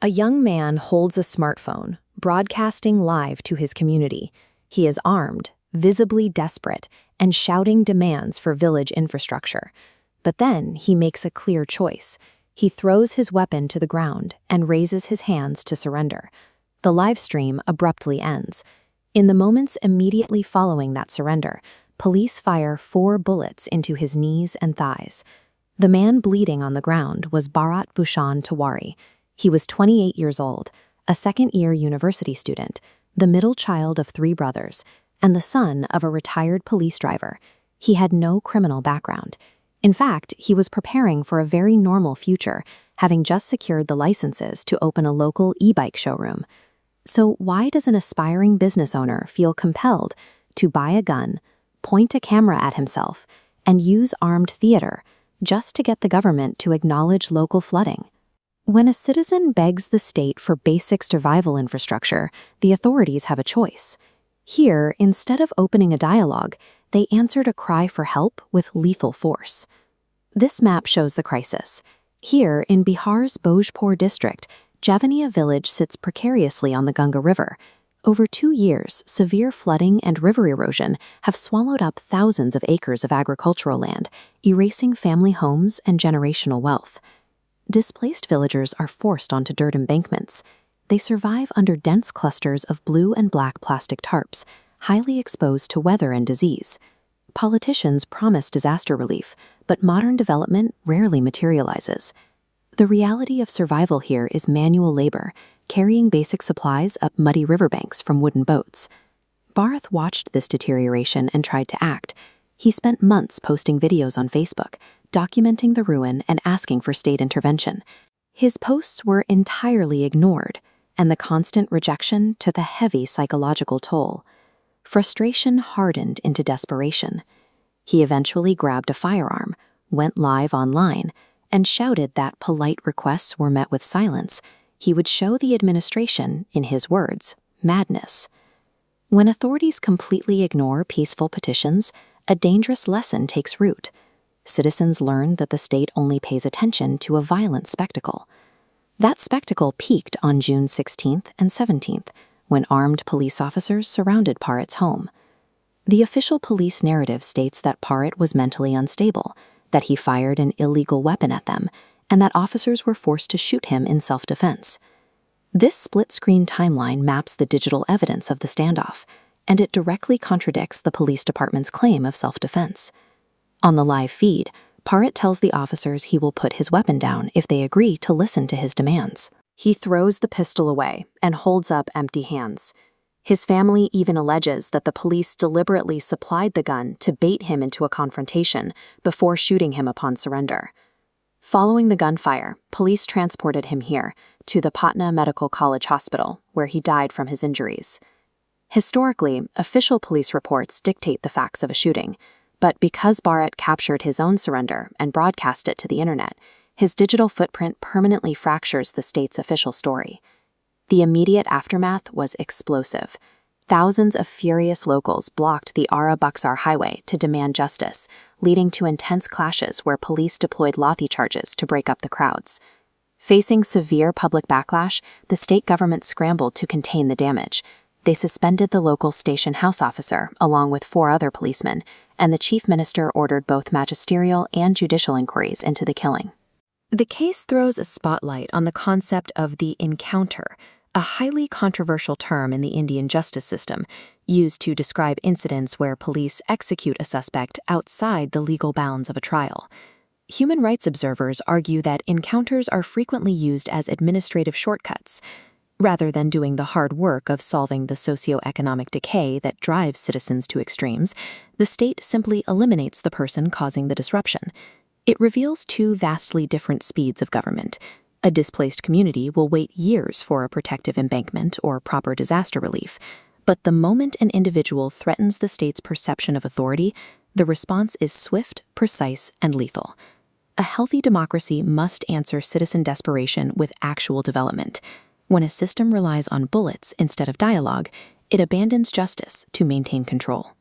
A young man holds a smartphone, broadcasting live to his community. He is armed, visibly desperate, and shouting demands for village infrastructure. But then he makes a clear choice. He throws his weapon to the ground and raises his hands to surrender. The live stream abruptly ends. In the moments immediately following that surrender, police fire 4 bullets into his knees and thighs. The man bleeding on the ground was Bharat Tiwari. He was 28 years old, a second-year university student, the middle child of 3 brothers, and the son of a retired police driver. He had no criminal background. In fact, he was preparing for a very normal future, having just secured the licenses to open a local e-bike showroom. So why does an aspiring business owner feel compelled to buy a gun, point a camera at himself, and use armed theater just to get the government to acknowledge local flooding? When a citizen begs the state for basic survival infrastructure, the authorities have a choice. Here, instead of opening a dialogue, they answered a cry for help with lethal force. This map shows the crisis. Here, in Bihar's Bhojpur district, Javania village sits precariously on the Ganga River. Over 2 years, severe flooding and river erosion have swallowed up thousands of acres of agricultural land, erasing family homes and generational wealth. Displaced villagers are forced onto dirt embankments. They survive under dense clusters of blue and black plastic tarps, highly exposed to weather and disease. Politicians promise disaster relief, but modern development rarely materializes. The reality of survival here is manual labor, carrying basic supplies up muddy riverbanks from wooden boats. Bharat watched this deterioration and tried to act. He spent months posting videos on Facebook, documenting the ruin and asking for state intervention. His posts were entirely ignored, and the constant rejection took a heavy psychological toll. Frustration hardened into desperation. He eventually grabbed a firearm, went live online, and shouted that polite requests were met with silence. He would show the administration, in his words, madness. When authorities completely ignore peaceful petitions, a dangerous lesson takes root. Citizens learn that the state only pays attention to a violent spectacle. That spectacle peaked on June 16th and 17th, when armed police officers surrounded Bharat's home. The official police narrative states that Bharat was mentally unstable, that he fired an illegal weapon at them, and that officers were forced to shoot him in self-defense. This split-screen timeline maps the digital evidence of the standoff, and it directly contradicts the police department's claim of self-defense. On the live feed, Bharat tells the officers he will put his weapon down if they agree to listen to his demands. He throws the pistol away and holds up empty hands. His family even alleges that the police deliberately supplied the gun to bait him into a confrontation before shooting him upon surrender. Following the gunfire, police transported him here, to the Patna Medical College Hospital, where he died from his injuries. Historically, official police reports dictate the facts of a shooting, but because Bharat captured his own surrender and broadcast it to the internet, his digital footprint permanently fractures the state's official story. The immediate aftermath was explosive. Thousands of furious locals blocked the Ara-Buxar highway to demand justice, leading to intense clashes where police deployed lathi charges to break up the crowds. Facing severe public backlash, the state government scrambled to contain the damage. They suspended the local station house officer, along with 4 other policemen, and the chief minister ordered both magisterial and judicial inquiries into the killing. The case throws a spotlight on the concept of the encounter, a highly controversial term in the Indian justice system, used to describe incidents where police execute a suspect outside the legal bounds of a trial. Human rights observers argue that encounters are frequently used as administrative shortcuts. Rather than doing the hard work of solving the socioeconomic decay that drives citizens to extremes, the state simply eliminates the person causing the disruption. It reveals 2 vastly different speeds of government. A displaced community will wait years for a protective embankment or proper disaster relief, but the moment an individual threatens the state's perception of authority, the response is swift, precise, and lethal. A healthy democracy must answer citizen desperation with actual development. When a system relies on bullets instead of dialogue, it abandons justice to maintain control.